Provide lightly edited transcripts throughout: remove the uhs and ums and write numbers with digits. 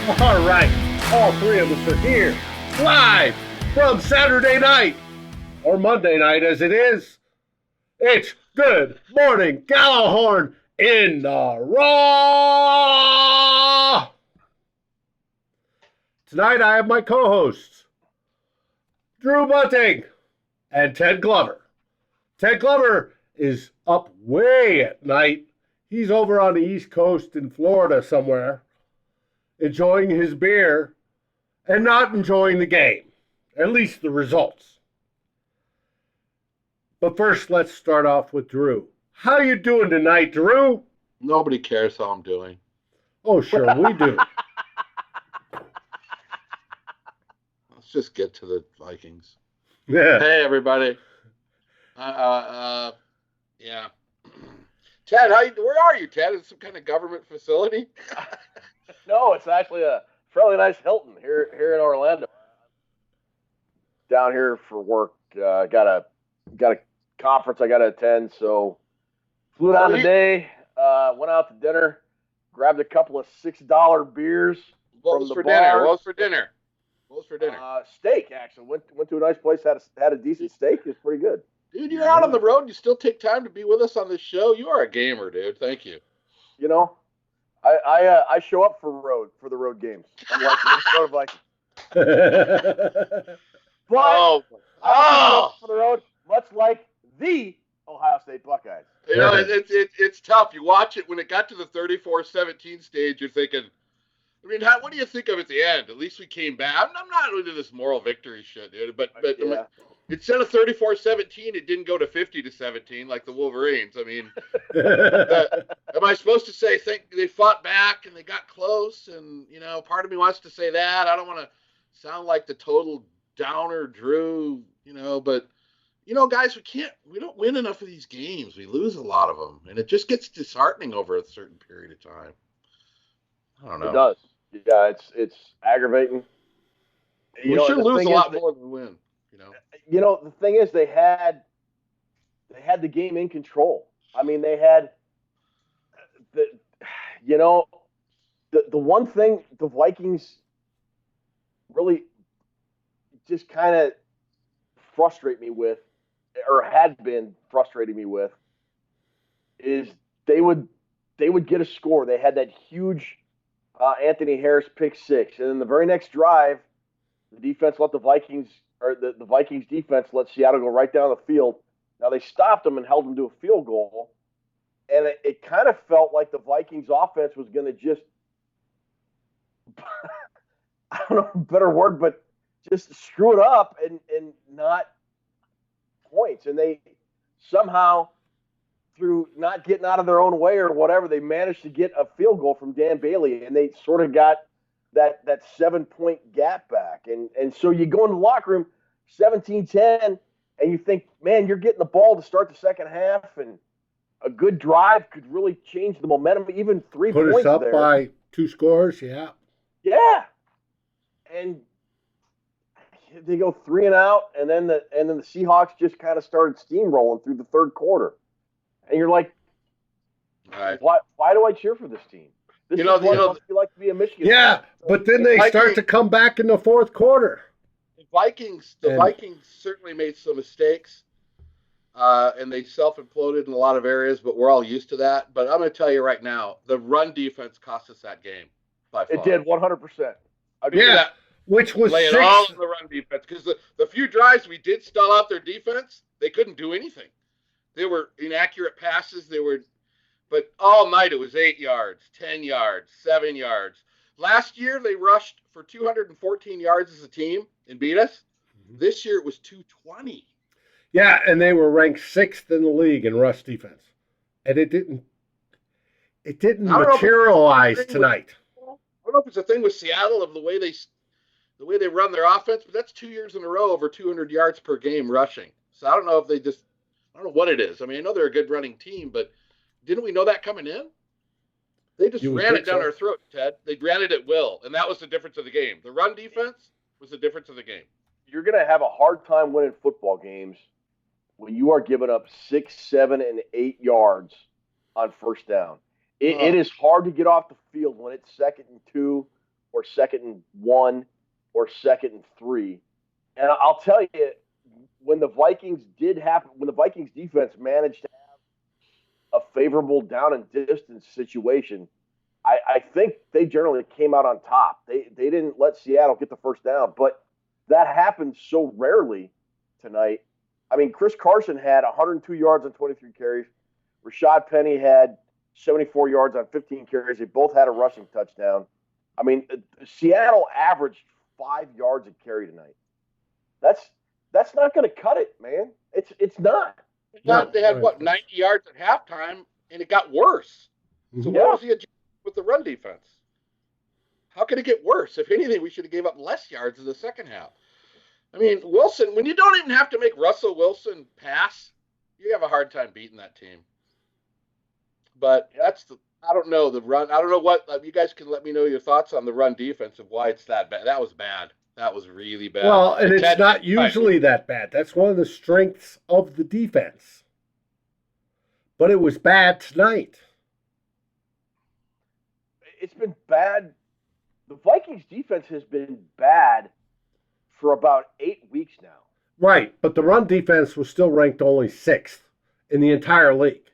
All right, all three of us are here, live from Saturday night, or Monday night as it is. It's Good Morning Gallahorn in the Raw. Tonight I have my co-hosts, Drew Bunting and Ted Glover. Ted Glover is up way at night. He's over on the East Coast in Florida somewhere, enjoying his beer and not enjoying the game, at least the results. But first, let's start off with Drew. How you doing tonight, Drew? Nobody cares how I'm doing. Oh, sure, we do. Let's just get to the Vikings. Yeah. Hey, everybody. Yeah. Ted, where are you, Ted? Is it some kind of government facility? No, it's actually a fairly nice Hilton here in Orlando. Down here for work. Got a conference I got to attend, so flew down today. Went out to dinner, grabbed a couple of $6 beers. What was for dinner? What was for dinner? Steak, actually. Went to a nice place. Had a decent steak. It's pretty good. Dude, you're out on the road and you still take time to be with us on this show. You are a gamer, dude. Thank you. You know, I show up for the road games. I'm like Minnesota Vikings. But for the road, much like the Ohio State Buckeyes. You know, it's tough. You watch it when it got to the 34-17 stage. You're thinking, I mean, what do you think of at the end? At least we came back. I'm not into this moral victory shit, dude. But yeah. Instead of 34-17, it didn't go to 50-17 like the Wolverines. I mean, am I supposed to say they fought back and they got close? And, you know, part of me wants to say that. I don't want to sound like the total downer Drew, you know, but, you know, guys, we don't win enough of these games. We lose a lot of them. And it just gets disheartening over a certain period of time. I don't know. It does. Yeah, it's aggravating. We should lose a lot more than win. You know, the thing is, they had the game in control. I mean, they had the one thing the Vikings really just kind of frustrate me with, or had been frustrating me with, is they would get a score. They had that huge Anthony Harris pick six, and then the very next drive, the defense let the Vikings defense let Seattle go right down the field. Now they stopped them and held them to a field goal, and it kind of felt like the Vikings offense was going to just I don't know a better word, but just screw it up and not points. And they somehow, through not getting out of their own way or whatever, they managed to get a field goal from Dan Bailey, and they sort of got that 7-point gap back. And so you go in the locker room 17-10, and you think, man, you're getting the ball to start the second half, and a good drive could really change the momentum, even 3 points there. Put us up by 2 scores, yeah. Yeah. And they go 3 and out, and then the Seahawks just kind of started steamrolling through the third quarter. And you're like, right. Why do I cheer for this team? This is what it must be like to be a Michigan Yeah, fan. but then they start to come back in the fourth quarter. The Vikings certainly made some mistakes, and they self-imploded in a lot of areas, but we're all used to that. But I'm going to tell you right now, the run defense cost us that game by far. It did 100%. Yeah, which was laying all in the run defense, because the few drives we did stall out their defense, they couldn't do anything. They were inaccurate passes. But all night it was 8 yards, 10 yards, 7 yards. Last year they rushed for 214 yards as a team and beat us. This year it was 220. Yeah, and they were ranked 6th in the league in rush defense, and it didn't materialize tonight. I don't know if it's a thing with Seattle of the way they run their offense, but that's 2 years in a row over 200 yards per game rushing. So I don't know if I don't know what it is. I mean, I know they're a good running team, but didn't we know that coming in? They just ran it down our throat, Ted. They ran it at will, and that was the difference of the game. The run defense was the difference of the game. You're going to have a hard time winning football games when you are giving up 6, 7, and 8 yards on first down. It is hard to get off the field when it's 2nd and 2 or 2nd and 1 or 2nd and 3. And I'll tell you, when the Vikings defense managed to have a favorable down and distance situation, I think they generally came out on top. They didn't let Seattle get the first down, but that happened so rarely tonight. I mean, Chris Carson had 102 yards on 23 carries. Rashad Penny had 74 yards on 15 carries. They both had a rushing touchdown. I mean, Seattle averaged 5 yards a carry tonight. That's not going to cut it, man. It's not. They had what, 90 yards at halftime, and it got worse. So what was the adjustment with the run defense? How can it get worse? If anything, we should have gave up less yards in the second half. I mean, Wilson, when you don't even have to make Russell Wilson pass, you have a hard time beating that team. But I don't know the run. I don't know what you guys can let me know your thoughts on the run defense of why it's that bad. That was bad. That was really bad. Well, and it's not usually that bad. That's one of the strengths of the defense. But it was bad tonight. It's been bad. The Vikings defense has been bad for about 8 weeks now. Right, but the run defense was still ranked only 6th in the entire league.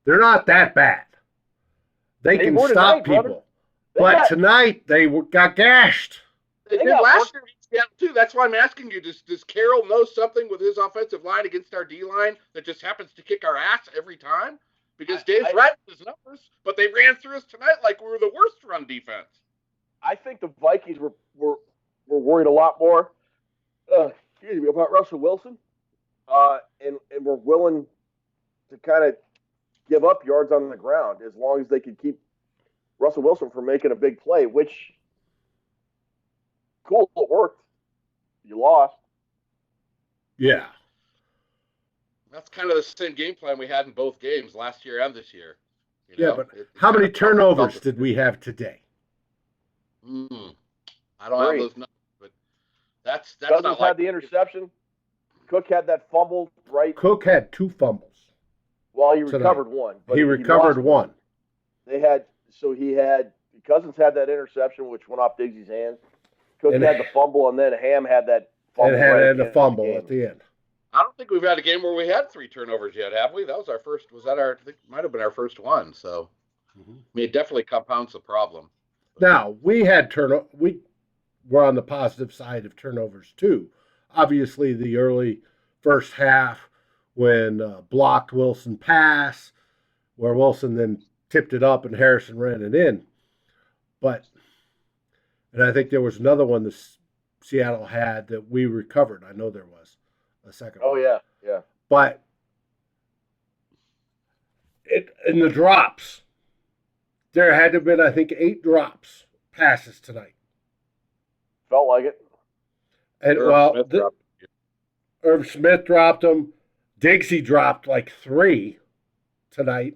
They're not that bad. They can stop people. But tonight, they got gashed. They did last year, too. That's why I'm asking you, does Carroll know something with his offensive line against our D-line that just happens to kick our ass every time? Because Dave's right with his numbers, but they ran through us tonight like we were the worst run defense. I think the Vikings were worried a lot more about Russell Wilson, and were willing to kind of give up yards on the ground as long as they could keep Russell Wilson from making a big play, which, cool, it worked. You lost. Yeah. That's kind of the same game plan we had in both games last year and this year. But how many turnovers did we have today? I don't have those numbers, but that's Cousins had the interception. Cook had that fumble, right? Cook had 2 fumbles. Well, he recovered one. But he recovered one. Cousins had that interception, which went off Diggs' hands. Cook had the fumble, and then Ham had that fumble. And had the fumble at the end. I don't think we've had a game where we had 3 turnovers yet, have we? That was our first. I think it might have been our first one. So, I mean, it definitely compounds the problem. Now, we had we were on the positive side of turnovers, too. Obviously, the early first half when blocked Wilson pass, where Wilson then tipped it up and Harrison ran it in. And I think there was another one that Seattle had that we recovered. I know there was a second one. Oh, yeah. But in the drops, there had to have been, I think, 8 drops passes tonight. Felt like it. And Irv Smith dropped them. Diggsy dropped like 3 tonight.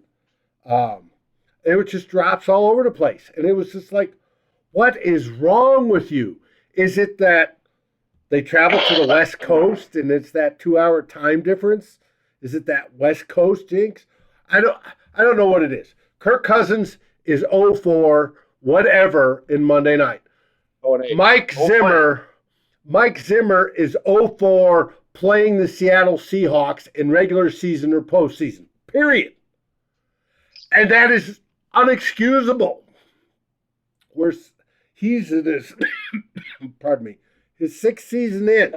It was just drops all over the place. And it was just like, what is wrong with you? Is it that they travel to the West Coast and it's that 2-hour time difference? Is it that West Coast jinx? I don't know what it is. Kirk Cousins is 0-4 whatever in Monday night. Mike Zimmer is 0-4 playing the Seattle Seahawks in regular season or postseason. Period. And that is unexcusable. He's in his, pardon me, his 6th season in,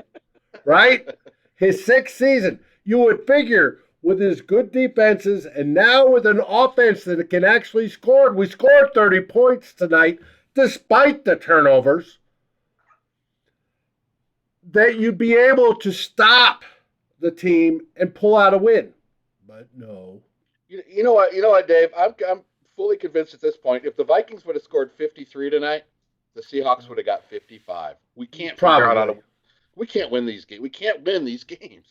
right? His 6th season. You would figure with his good defenses and now with an offense that can actually score. We scored 30 points tonight despite the turnovers. That you'd be able to stop the team and pull out a win. But no. You know what, Dave? I'm fully convinced at this point, if the Vikings would have scored 53 tonight, the Seahawks would have got 55. We can't figure out how to. We can't win these games. We can't win these games.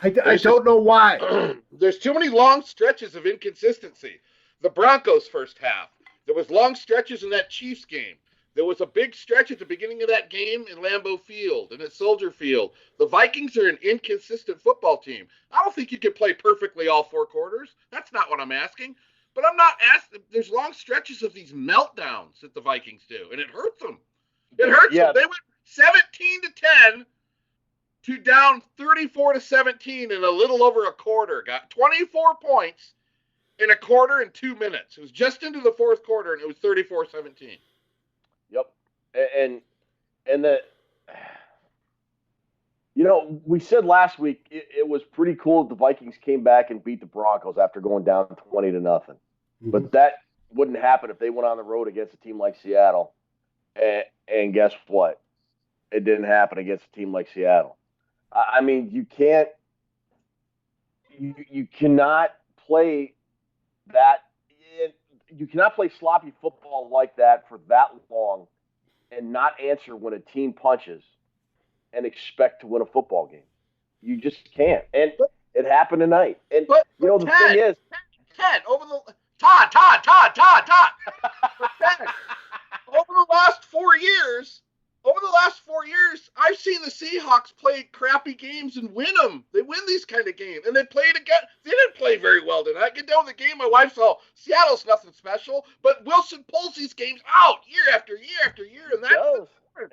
I don't know why. There's too many long stretches of inconsistency. The Broncos' first half. There was long stretches in that Chiefs game. There was a big stretch at the beginning of that game in Lambeau Field and at Soldier Field. The Vikings are an inconsistent football team. I don't think you can play perfectly all 4 quarters. That's not what I'm asking. But I'm not asking. There's long stretches of these meltdowns that the Vikings do, and it hurts them. It hurts Yeah. them. They went 17-10 to down 34-17 in a little over a quarter. Got 24 points in a quarter and 2 minutes. It was just into the fourth quarter, and it was 34-17. Yep. And the, we said last week it was pretty cool that the Vikings came back and beat the Broncos after going down 20-0. Mm-hmm. But that wouldn't happen if they went on the road against a team like Seattle. And guess what? It didn't happen against a team like Seattle. I mean, you cannot play that. You cannot play sloppy football like that for that long and not answer when a team punches and expect to win a football game. You just can't. And it happened tonight. And the thing is, Ted, over the Todd. Ted, over the last 4 years, I've seen the Seahawks play crappy games and win them. They win these kind of games, and they played again. They didn't play very well tonight. I get down the game. My wife saw Seattle's nothing special, but Wilson pulls these games out year after year after year, and that's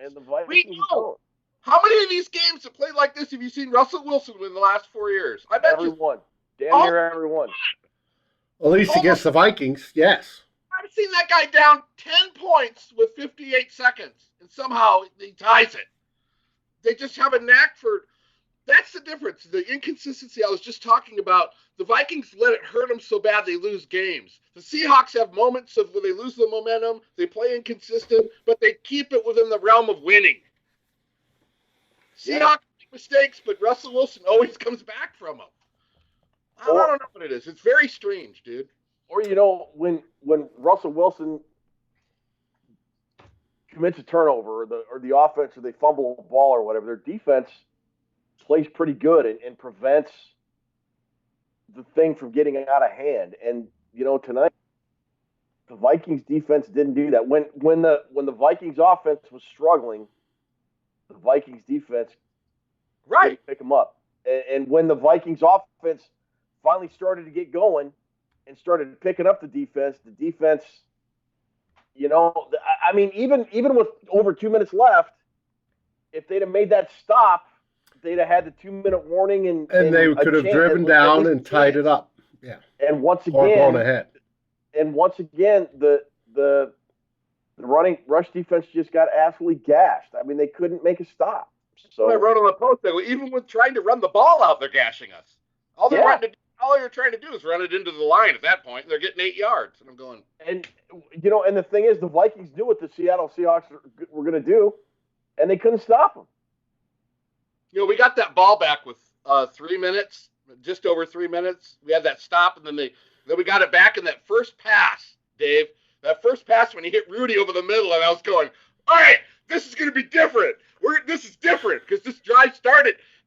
and the Vikings don't. How many of these games that played like this have you seen Russell Wilson win the last 4 years? I bet everyone. Damn near everyone. At least against the Vikings, yes. I've seen that guy down 10 points with 58 seconds, and somehow he ties it. They just have a knack for – that's the difference, the inconsistency I was just talking about. The Vikings let it hurt them so bad they lose games. The Seahawks have moments of where they lose the momentum, they play inconsistent, but they keep it within the realm of winning. Seahawks make mistakes, but Russell Wilson always comes back from them. I don't know what it is. It's very strange, dude. Or, when Russell Wilson commits a turnover or the offense, or they fumble a ball or whatever, their defense plays pretty good and prevents the thing from getting out of hand. And, tonight, the Vikings defense didn't do that. When the Vikings offense was struggling, the Vikings defense couldn't pick them up. And when the Vikings offense finally started to get going and started picking up the defense, I mean, even with over 2 minutes left, if they'd have made that stop, they'd have had the 2-minute warning and they could have driven down and tied it up. Yeah. And once again, or gone ahead. And once again, the running rush defense just got absolutely gashed. I mean, they couldn't make a stop. So I wrote on the post that even with trying to run the ball out, they're gashing us. All you're trying to do is run it into the line at that point. They're getting 8 yards, and I'm going. And and the thing is, the Vikings knew what the Seattle Seahawks were going to do, and they couldn't stop them. We got that ball back with 3 minutes, just over 3 minutes. We had that stop, and then we got it back in that first pass, Dave. That first pass when he hit Rudy over the middle, and I was going, all right, this is going to be different. This is different because this drive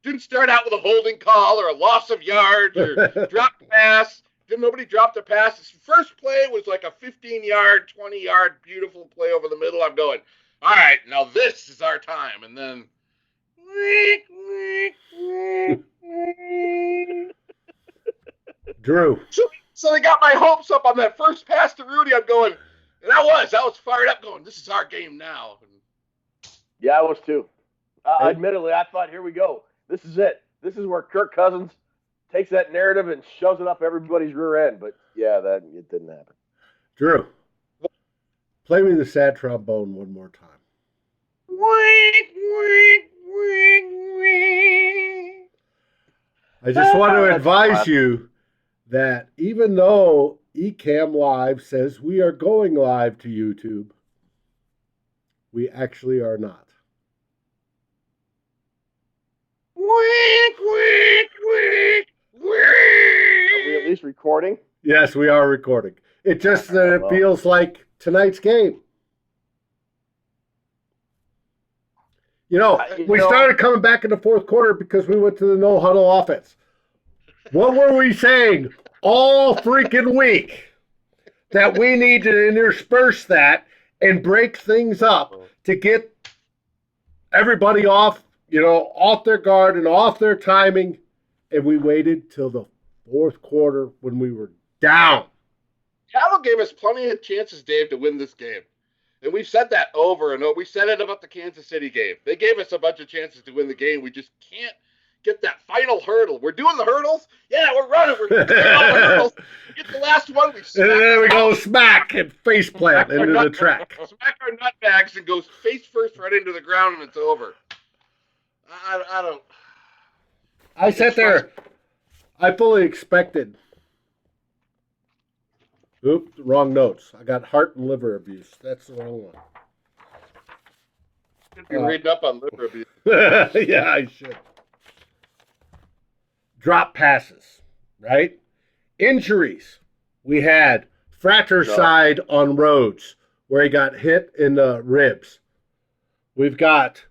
didn't start out with a holding call or a loss of yards or dropped pass. Nobody dropped a pass. His first play was like a 15-yard, 20-yard, beautiful play over the middle. I'm going, all right, now this is our time. And then, Drew. So they got my hopes up on that first pass to Rudy. I'm going, and I was fired up going, this is our game now. Yeah, I was too. Admittedly, I thought, here we go. This is it. This is where Kirk Cousins takes that narrative and shoves it up everybody's rear end. But, yeah, it didn't happen. Drew, play me the sad trombone one more time. I just want to advise you that even though Ecamm Live says we are going live to YouTube, we actually are not. Are we at least recording? Yes, we are recording. It just it feels like tonight's game. We started coming back in the fourth quarter because we went to the no-huddle offense. What were we saying all freaking week? That we need to intersperse that and break things up to get everybody off their guard and off their timing. And we waited till the fourth quarter when we were down. Seattle gave us plenty of chances, Dave, to win this game. And we've said that over and over. We said it about the Kansas City game. They gave us a bunch of chances to win the game. We just can't get that final hurdle. We're doing the hurdles. Yeah, we're running. We're doing all the hurdles. We get the last one. We and then we go smack and face plant into the track. Smack our nutbags and goes face first right into the ground, and it's over. I don't. I sat there. I fully expected. Oop, wrong notes. I got heart and liver abuse. That's the wrong one. Should be reading up on liver abuse. Yeah, I should. Drop passes, right? Injuries. We had fratricide on Rhodes, where he got hit in the ribs. We've got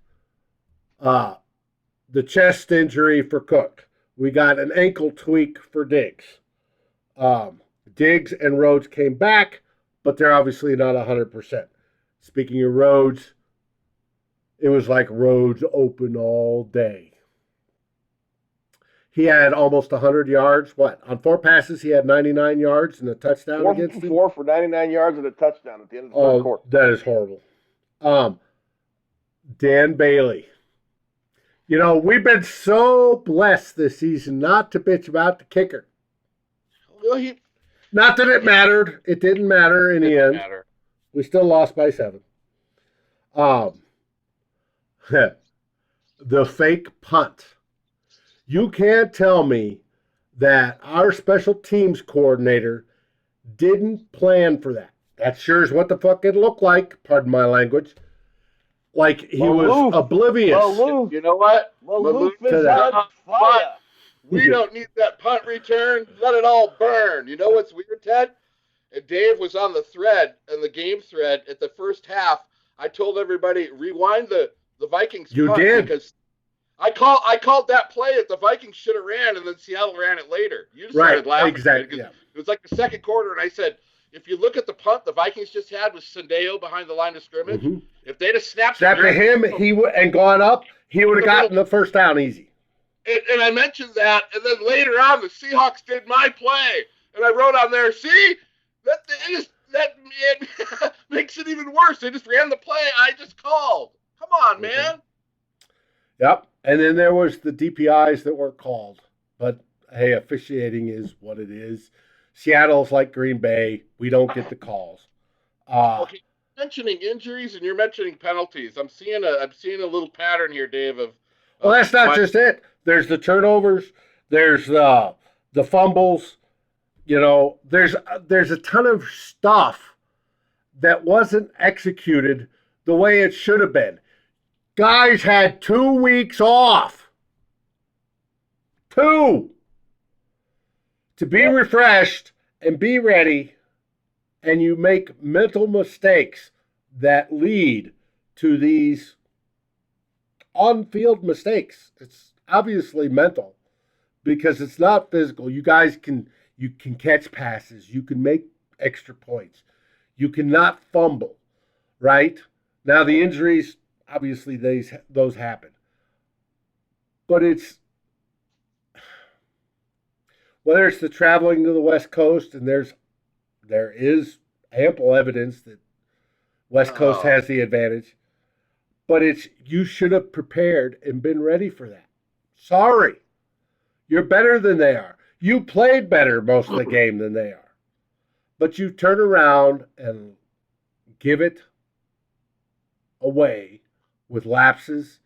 the chest injury for Cook. We got an ankle tweak for Diggs. Diggs and Rhodes came back, but they're obviously not 100%. Speaking of Rhodes, it was like Rhodes open all day. He had almost 100 yards. What? On 4 passes, he had 99 yards and a touchdown against him? 4 for 99 yards and a touchdown at the end of the third quarter. That is horrible. Dan Bailey. You know, we've been so blessed this season not to bitch about the kicker. Well, not that it mattered. It didn't matter in the end. We still lost by 7. The fake punt. You can't tell me that our special teams coordinator didn't plan for that. That sure is what the fuck it looked like, pardon my language. Like he was oblivious. You know what? Maalouf is on fire. We don't need that punt return. Let it all burn. You know what's weird, Ted? And Dave was on the thread, and the game thread at the first half. I told everybody, rewind the Vikings punt. You did. Because I called that play that the Vikings should have ran, and then Seattle ran it later. You just started laughing. Exactly. Yeah. It was like the second quarter, and I said, if you look at the punt the Vikings just had with Sendeo behind the line of scrimmage, if they'd have snapped to him, and gone up, he would have gotten the first down easy. And I mentioned that, and then later on, the Seahawks did my play, and I wrote on there, see, that makes it even worse. They just ran the play I just called. Come on, man. Yep. And then there was the DPIs that weren't called. But, hey, officiating is what it is. Seattle's like Green Bay. We don't get the calls. Okay, mentioning injuries and you're mentioning penalties. I'm seeing a little pattern here, Dave. Well, that's not just it. There's the turnovers. There's the fumbles. You know, there's a ton of stuff that wasn't executed the way it should have been. Guys had 2 weeks off. 2. To be refreshed and be ready, and you make mental mistakes that lead to these on-field mistakes. It's obviously mental because it's not physical. You guys can catch passes. You can make extra points. You cannot fumble, right? Now the injuries, obviously those happen. But it's whether it's the traveling to the West Coast, and there is ample evidence that West Coast has the advantage, but you should have prepared and been ready for that. Sorry. You're better than they are. You played better most of the game than they are. But you turn around and give it away with lapses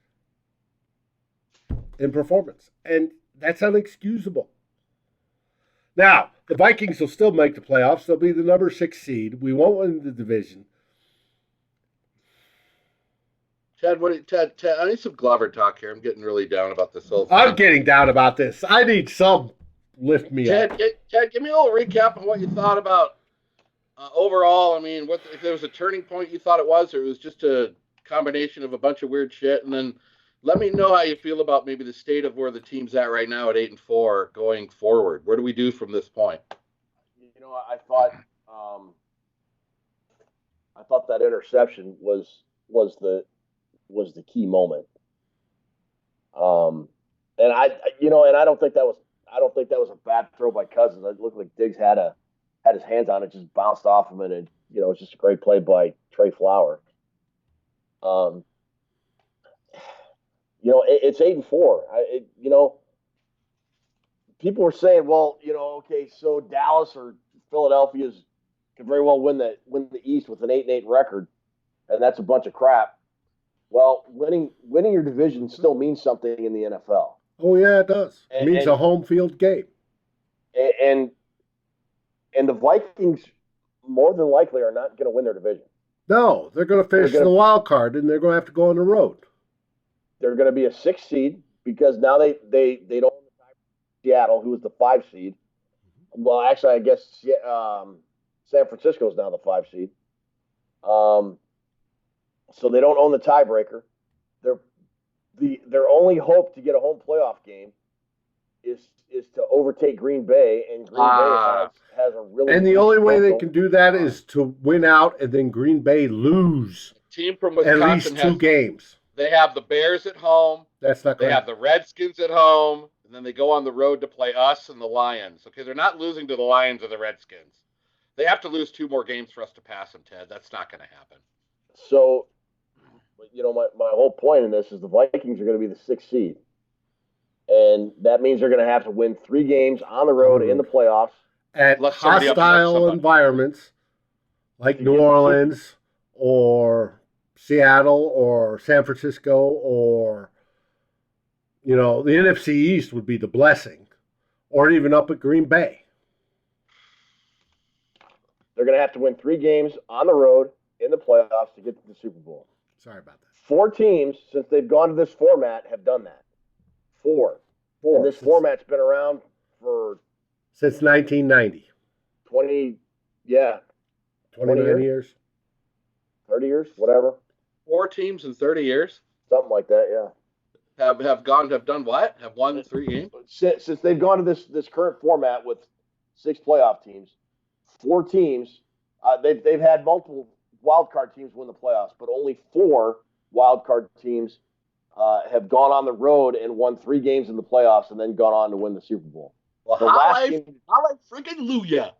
in performance. And that's unexcusable. Now, the Vikings will still make the playoffs. They'll be the number 6 seed. We won't win the division. Ted, I need some Glover talk here. I'm getting really down about this whole thing. I'm getting down about this. I need some lift me up. Ted, give me a little recap of what you thought about overall. I mean, if there was a turning point you thought it was, or it was just a combination of a bunch of weird shit, and then let me know how you feel about maybe the state of where the team's at right now at 8-4 going forward. Where do we do from this point? You know, I thought that interception was the key moment. And I don't think that was a bad throw by Cousins. It looked like Diggs had his hands on it, just bounced off him, and it's just a great play by Trey Flower. It's 8-4. People were saying, well, okay, so Dallas or Philadelphia could very well win the East with an 8-8 record, and that's a bunch of crap. Well, winning your division still means something in the NFL. Oh yeah, it does. It means a home field game. And the Vikings more than likely are not going to win their division. No, they're going to finish the wild card, and they're going to have to go on the road. They're going to be a 6 seed because now they don't own Seattle, who was the 5 seed. Well, actually, I guess San Francisco is now the 5 seed. So they don't own the tiebreaker. Their only hope to get a home playoff game is to overtake Green Bay, and Green Bay has a really. And the only way they can do that is to win out, and then Green Bay lose. Team from Wisconsin at least 2 games. They have the Bears at home. That's not. They have the Redskins at home, and then they go on the road to play us and the Lions. Okay, they're not losing to the Lions or the Redskins. They have to lose 2 more games for us to pass them, Ted. That's not going to happen. So, my whole point in this is the Vikings are going to be the 6th seed. And that means they're going to have to win 3 games on the road in the playoffs. At hostile environments like New Orleans or Seattle or San Francisco or, the NFC East would be the blessing. Or even up at Green Bay. They're going to have to win 3 games on the road in the playoffs to get to the Super Bowl. Sorry about that. 4 teams, since they've gone to this format, have done that. 4. And this format's been around since 1990. 29 years. 30 years, whatever. 4 teams in 30 years? Something like that, yeah. Have done what? Have won 3 games? Since they've gone to this current format with 6 playoff teams, 4 teams, they've had multiple wild card teams win the playoffs, but only 4 wild card teams have gone on the road and won 3 games in the playoffs and then gone on to win the Super Bowl. Well, how freaking Luya.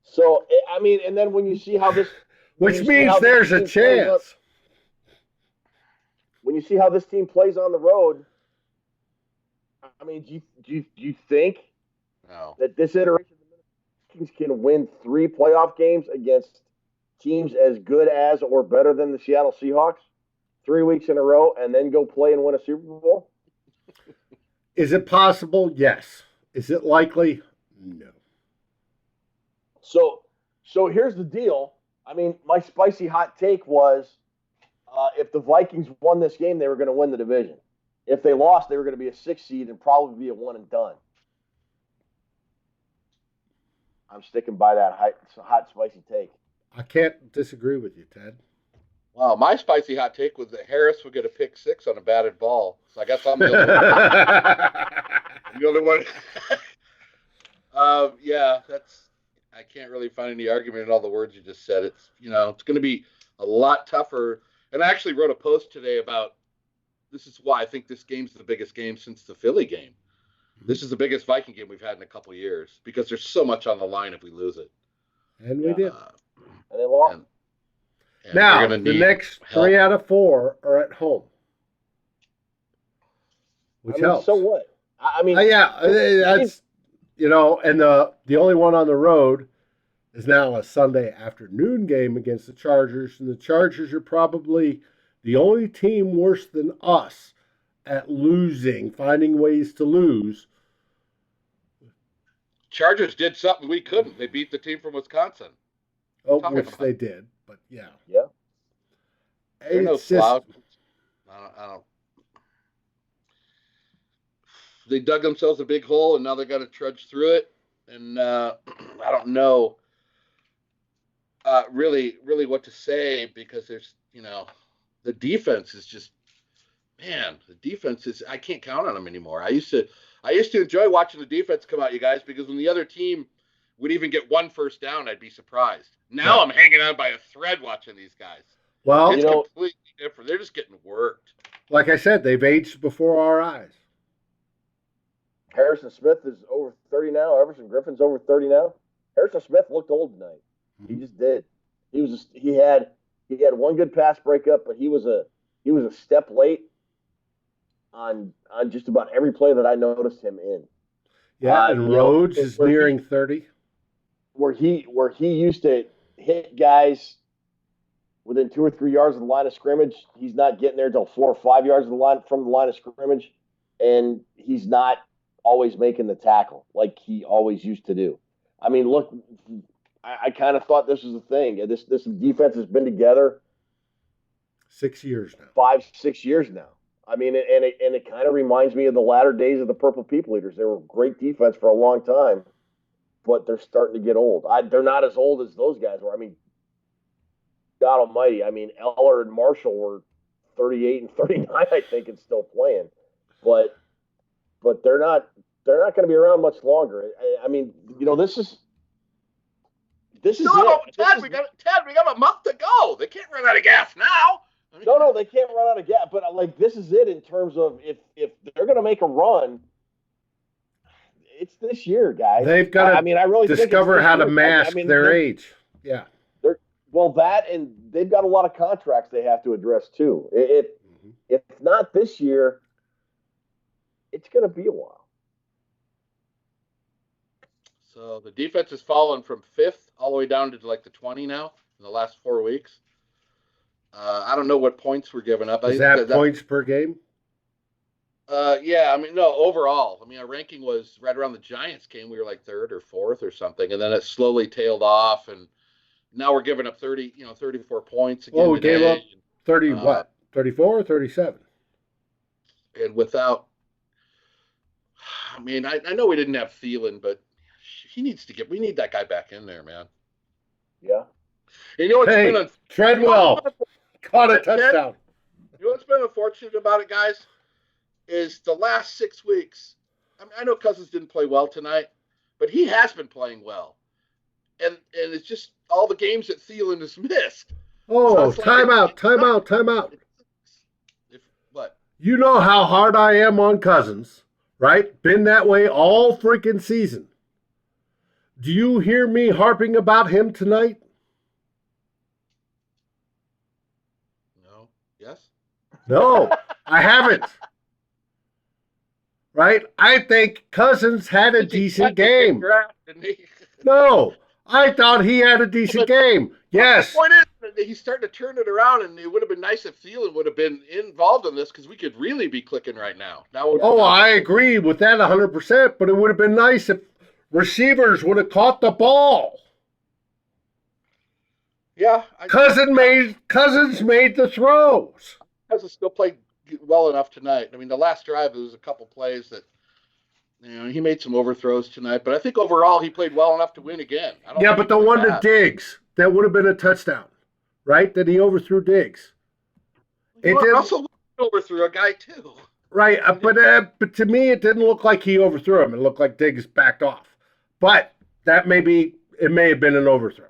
So, and then when you see how this... Which means there's a chance. When you see how this team plays on the road, do you think that this iteration of the Vikings can win 3 playoff games against teams as good as or better than the Seattle Seahawks 3 weeks in a row and then go play and win a Super Bowl? Is it possible? Yes. Is it likely? No. So here's the deal. My spicy hot take was if the Vikings won this game, they were going to win the division. If they lost, they were going to be a 6 seed and probably be a one and done. I'm sticking by that hot spicy take. I can't disagree with you, Ted. Wow, my spicy hot take was that Harris would get a pick 6 on a batted ball. So I guess I'm the only one. Yeah, I can't really find any argument in all the words you just said. It's it's going to be a lot tougher. And I actually wrote a post today about this is why I think this game's the biggest game since the Philly game. This is the biggest Viking game we've had in a couple of years because there's so much on the line if we lose it. And we did. And they lost. And now, the next 3 out of 4 are at home. Which helps. So what? That's, and the only one on the road is now a Sunday afternoon game against the Chargers, and the Chargers are probably the only team worse than us at losing, finding ways to lose. Chargers did something we couldn't. They beat the team from Wisconsin. Which they did, but yeah. Yeah. They're no slouch. I don't. They dug themselves a big hole, and now they got to trudge through it. And I don't know really what to say because there's, the defense is just, the defense is, I can't count on them anymore. I used to enjoy watching the defense come out, you guys, because when the other team would even get 1 first down, I'd be surprised. Now I'm hanging on by a thread watching these guys. Well, it's completely different. They're just getting worked. Like I said, they've aged before our eyes. Harrison Smith is over 30 now. Everson Griffin's over 30 now. Harrison Smith looked old tonight. He just did. He had one good pass breakup, but he was a step late on just about every play that I noticed him in. Yeah, and Rhodes is nearing 30. Where he used to hit guys within 2 or 3 yards of the line of scrimmage, he's not getting there until 4 or 5 yards of the line from the line of scrimmage, and he's not always making the tackle like he always used to do. I mean, look, I kind of thought this was a thing. This defense has been together 6 years now. 5-6 years now. I mean, and it kind of reminds me of the latter days of the Purple People Eaters. They were great defense for a long time, but they're starting to get old. They're not as old as those guys were. I mean, God Almighty. I mean, Eller and Marshall were 38 and 39, I think, and still playing, but they're not going to be around much longer. I mean, you know, this is no, it. Ted, we got a month to go. They can't run out of gas now. I mean, no, they can't run out of gas. But like, this is it in terms of if they're going to make a run, it's this year, guys. They've got to I really discover how to mask their age. Yeah. Well, that, and they've got a lot of contracts they have to address too. If not this year, it's going to be a while. So the defense has fallen from 5th all the way down to like the 20 now in the last 4 weeks. I don't know what points we're giving up. Is that points per game? Yeah, I mean, no, overall. I mean, our ranking was right around the Giants game. We were like 3rd or 4th or something, and then it slowly tailed off, and now we're giving up 34 points again. Oh, we gave up 30 what? 34 or 37? And without, I mean, I know we didn't have Thielen, but we need that guy back in there, man. Yeah. And you know what's Treadwell caught a touchdown. You know what's been unfortunate about it, guys, is the last 6 weeks. I mean, I know Cousins didn't play well tonight, but he has been playing well. And it's just all the games that Thielen has missed. Oh, so timeout. What? You know how hard I am on Cousins, right? Been that way all freaking season. Do you hear me harping about him tonight? No. Yes? No, I haven't. Right? I think Cousins had a decent game. No, I thought he had a decent game. Yes. The point is, he's starting to turn it around, and it would have been nice if Thielen would have been involved in this because we could really be clicking right now. I agree with that 100%, but it would have been nice if receivers would have caught the ball. Yeah. Cousins made the throws. Cousins still played well enough tonight. I mean, the last drive, there was a couple plays that, he made some overthrows tonight, but I think overall he played well enough to win again. But the one to Diggs, that would have been a touchdown, right? That he overthrew Diggs. Russell overthrew a guy too. Right, but to me, it didn't look like he overthrew him. It looked like Diggs backed off. But it may have been an overthrow.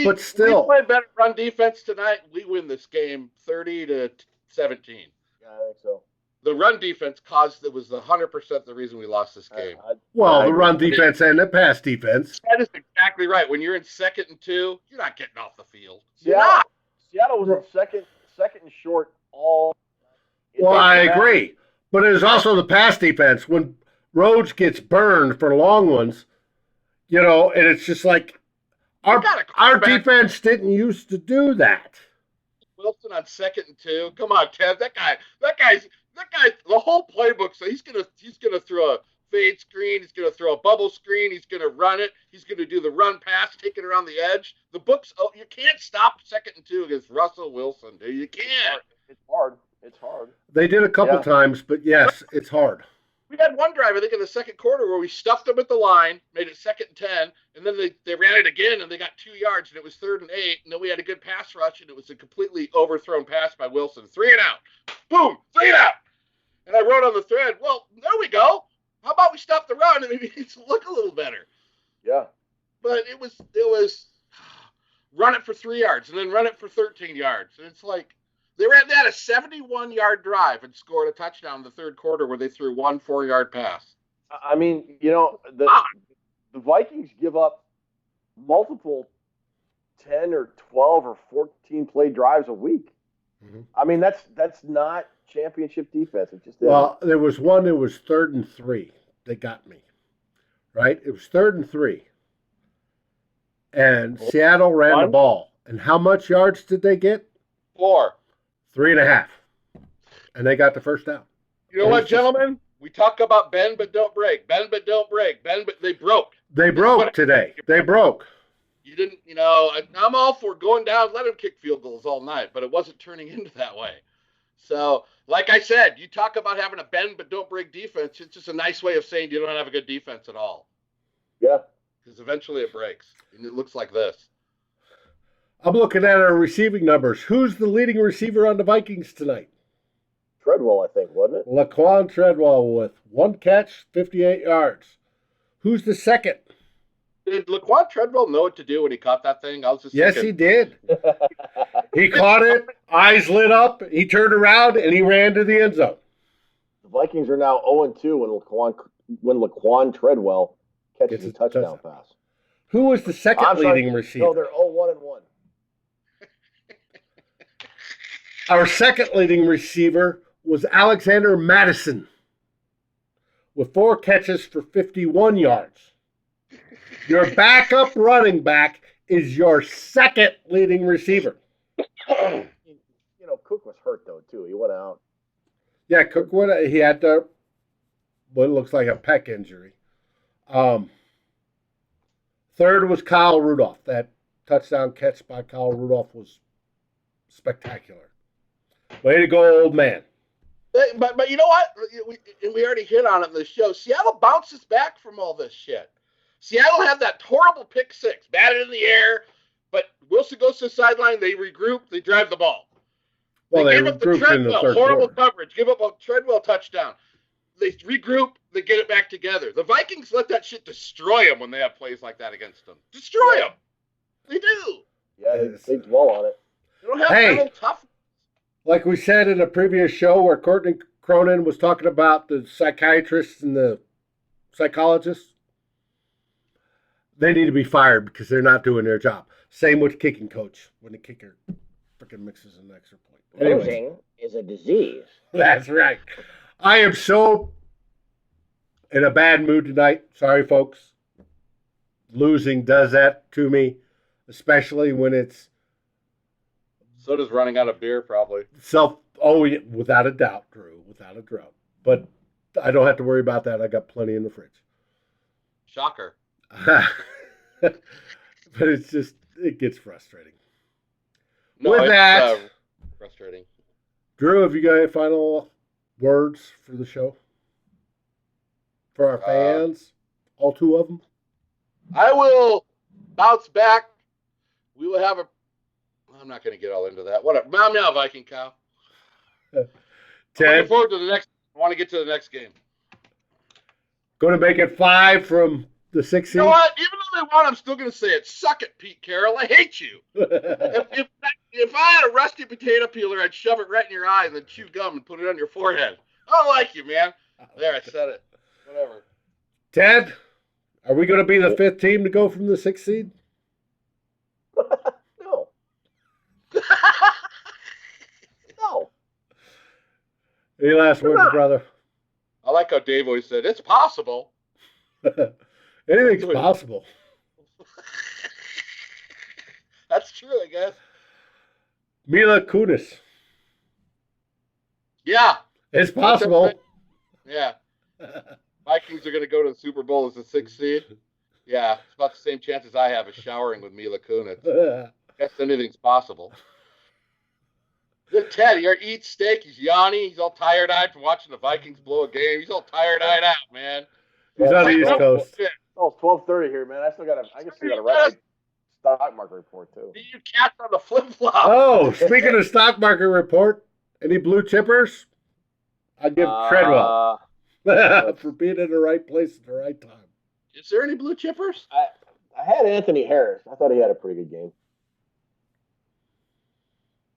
But still, we play better run defense tonight. We win this game 30-17. Yeah, I think so. The run defense was 100% the reason we lost this game. The run defense and the pass defense. That is exactly right. When you're in 2nd and 2, you're not getting off the field. Seattle was in second and short all. Well, I agree. But it was also the pass defense. When Rhodes gets burned for long ones, and it's just like our defense didn't used to do that. Wilson on 2nd and 2. Come on, Ted. That guy's the whole playbook. So he's gonna throw a fade screen. He's gonna throw a bubble screen. He's gonna run it. He's gonna do the run pass, take it around the edge. The books. Oh, you can't stop 2nd and 2 against Russell Wilson, dude. You can't. It's hard. They did a couple times, but yes, it's hard. We had one drive, I think, in the 2nd quarter where we stuffed them at the line, made it 2nd and 10, and then they ran it again, and they got 2 yards, and it was 3rd and 8, and then we had a good pass rush, and it was a completely overthrown pass by Wilson. 3 and out. Boom! 3 and out! And I wrote on the thread, well, there we go. How about we stop the run and maybe it's look a little better? Yeah. But it was run it for 3 yards, and then run it for 13 yards. And it's like, they had a 71-yard drive and scored a touchdown in the 3rd quarter where they threw one 4-yard pass. I mean, the Vikings give up multiple 10 or 12 or 14 play drives a week. Mm-hmm. I mean, that's not championship defense. It just isn't. Well, there was one that was 3rd and 3 that got me, right? It was 3rd and 3. And Seattle ran the ball. And how much yards did they get? 4. 3.5. And they got the first down. You know what, gentlemen? We talk about bend but don't break. Bend but don't break. Bend but they broke. They broke today. They broke. You didn't, I'm all for going down, let them kick field goals all night, but it wasn't turning into that way. So, like I said, you talk about having a bend but don't break defense. It's just a nice way of saying you don't have a good defense at all. Yeah. Because eventually it breaks, and it looks like this. I'm looking at our receiving numbers. Who's the leading receiver on the Vikings tonight? Treadwell, I think, wasn't it? Laquan Treadwell with 1 catch, 58 yards. Who's the second? Did Laquan Treadwell know what to do when he caught that thing? I was just Yes, thinking, he did. He caught it, eyes lit up, he turned around, and he ran to the end zone. The Vikings are now 0-2 when Laquan Treadwell catches a touchdown pass. Who was the second leading receiver? No, they're 0-1-1. Our second leading receiver was Alexander Madison with 4 catches for 51 yards. Your backup running back is your second leading receiver. Cook was hurt, though, too. He went out. Yeah, Cook went out. He had what looks like a pec injury. Third was Kyle Rudolph. That touchdown catch by Kyle Rudolph was spectacular. Way to go, old man. But you know what? We already hit on it in the show. Seattle bounces back from all this shit. Seattle had that horrible pick 6, batted in the air, but Wilson goes to the sideline, they regroup, they drive the ball. Well, they they give up the regrouped in the Treadwell, third horrible quarter. coverage, give up a Treadwell touchdown. They regroup, they get it back together. The Vikings let that shit destroy them when they have plays like that against them. Destroy them. They do. Yeah, they dwell on it. They don't have mental toughness. Like we said in a previous show where Courtney Cronin was talking about the psychiatrists and the psychologists, they need to be fired because they're not doing their job. Same with kicking coach when the kicker freaking mixes an extra point. Losing is a disease. That's right. I am so in a bad mood tonight. Sorry, folks. Losing does that to me, especially when it's So does running out of beer, probably. yeah, without a doubt, Drew, without a doubt. But I don't have to worry about that. I got plenty in the fridge. Shocker. But it's just, it gets frustrating. No, With that, frustrating. Drew, have you got any final words for the show? For our fans? All 2 of them? I will bounce back. We will have I'm not going to get all into that. Whatever. I'm now Viking cow. Looking forward to the next. I want to get to the next game. Going to make it 5 from the 6th seed? You know what? Even though they won, I'm still going to say it. Suck it, Pete Carroll. I hate you. if I had a rusty potato peeler, I'd shove it right in your eye and then chew gum and put it on your forehead. I don't like you, man. There, I said it. Whatever. Ted, are we going to be the 5th team to go from the 6th seed? No. No. Any last words, brother? I like how Dave always said, it's possible. Anything's possible. That's true, I guess. Mila Kunis. Yeah. It's possible. Yeah. Vikings are going to go to the Super Bowl as the 6th seed. Yeah, it's about the same chances I have of showering with Mila Kunis. Guess anything's possible. Look, Ted, he eats steak. He's yawning. He's all tired-eyed from watching the Vikings blow a game. He's all tired-eyed out, man. He's on the East Coast. Oh, it's 12:30 here, man. I still got to write my stock market report too. You cats on the flip-flop. Oh, speaking of stock market report, any blue chippers? I'd give Treadwell for being in the right place at the right time. Is there any blue chippers? I had Anthony Harris. I thought he had a pretty good game.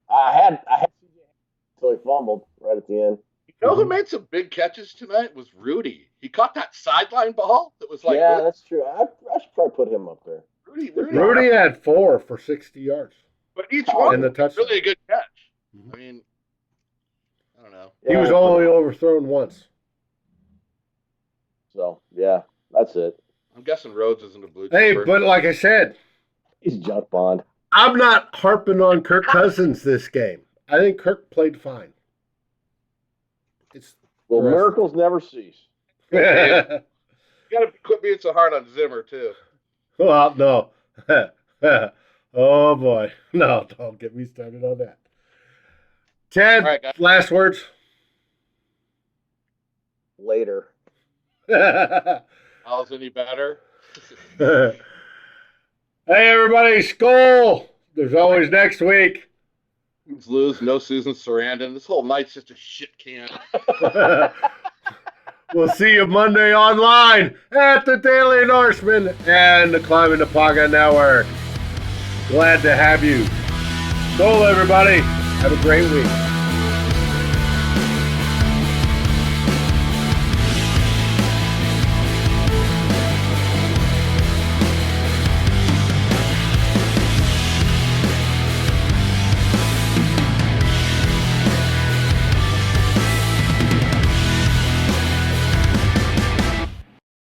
I had until he fumbled right at the end. You know who made some big catches tonight was Rudy. He caught that sideline ball that was like, yeah, that's true. I should probably put him up there. Rudy had 4 for 60 yards. But each one and the touchdown. really a good catch. I mean, I don't know. He was only overthrown once. So, yeah, that's it. I'm guessing Rhodes isn't a blue Hey, chipper. but like I said, He's junk bond. I'm not harping on Kirk Cousins this game. I think Kirk played fine. Well, miracles never cease. You got to quit being so hard on Zimmer, too. Well, no. Oh, boy. No, don't get me started on that. Ted, All right, guys. last words? Later. How's any better? Hey, everybody, Skol! There's always next week. Lose, no Susan Sarandon. This whole night's just a shit can. We'll see you Monday online at the Daily Norseman and the Climbing the Paga Network. Glad to have you. Skol, everybody. Have a great week.